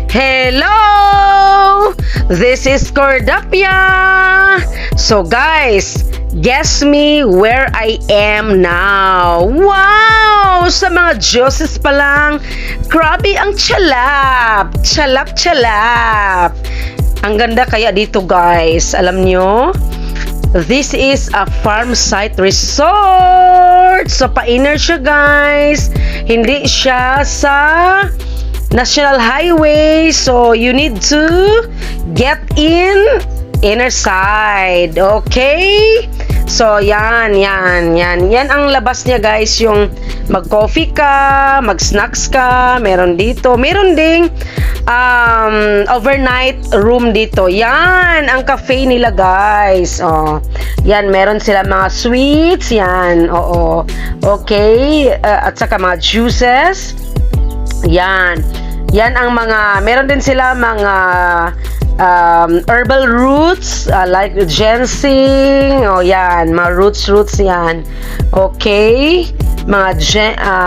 Hello! This is Cordapia. So guys, guess me where I am now. Wow! Sa mga Diyoses pa lang, grabe ang tsalap. Tsalap. Ang ganda kaya dito guys. Alam nyo? This is a farm site resort. So pa-inner siya guys. Hindi siya sa National Highway. So you need to get in inner side. Okay? So yan ang labas niya guys, yung mag-coffee ka, mag-snacks ka, meron dito. Meron ding overnight room dito. Yan ang cafe nila guys. Oh. Yan, meron sila mga sweets, yan. Oo. Okay, at saka mga juices. Yan ang mga, meron din sila mga herbal roots, like ginseng. Oh, yan, mga roots yan. Okay, mga jam,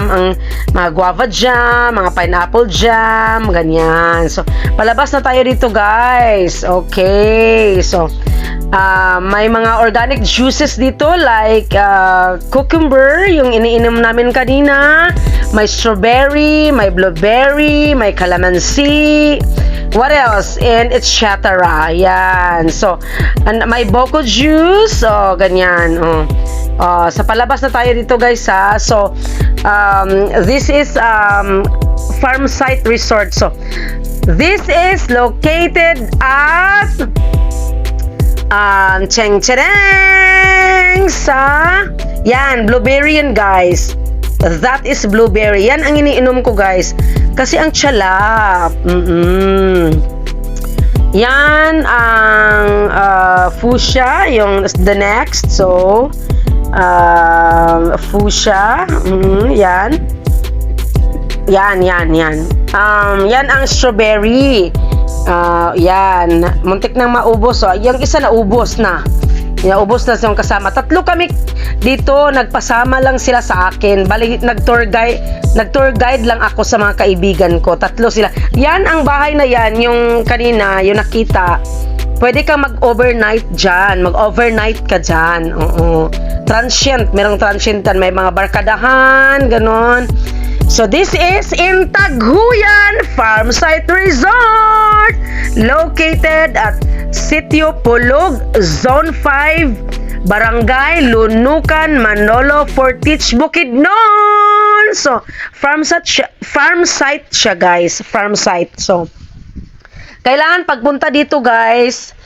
ang mga guava jam, mga pineapple jam, ganyan. So, palabas na tayo dito, guys. Okay, so may mga organic juices dito like cucumber, yung iniinom namin kanina. May strawberry, may blueberry, may calamansi. What else? And etc. Yan. So, may boko juice. Oh, ganyan. Sa palabas na tayo dito guys ha. So, this is farm site resort. So, this is located at Cheng-Chereng sa yan, blueberry yan guys. That is blueberry. Yan ang iniinom ko guys. Kasi ang tsalap. Yan ang fuchsia, yung the next. So, fuchsia. Yan. Yan ang strawberry. Yan. Muntik nang maubos. So, yung isa na ubos na. Ubos na siyang kasama. Tatlo kami dito, nagpasama lang sila sa akin. Bali, nag-tour guide lang ako sa mga kaibigan ko. Tatlo sila. Yan ang bahay na yan, yung kanina, yung nakita. Pwede kang mag-overnight dyan. Mag-overnight ka dyan. Oo. Transient. Merong transient dyan. May mga barkadahan, ganon. So, this is in Taghuyan Farm Site Resort, located at Sitio Pulog, Zone 5, Barangay Lunukan, Manolo, Fortich, Bukidnon. So, farm site siya guys. Farm site. So, kailangan pagpunta dito guys,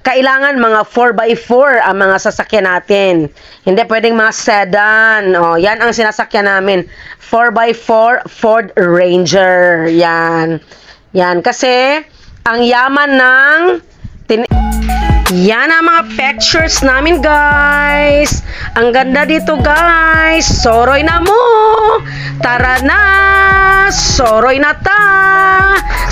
kailangan mga 4x4 ang mga sasakyan natin. Hindi pwedeng mga sedan. Yan ang sinasakyan namin. 4x4 Ford Ranger. Yan. Kasi, ang yaman ng yan ang mga pictures namin guys. Ang ganda dito guys. Soroy na mo. Tara na. Soroy na ta.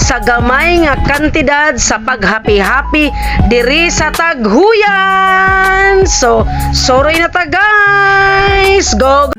Sa gamay nga kantidad sa paghapi-hapi diri sa Taghuyan. So, soroy na ta guys. Go.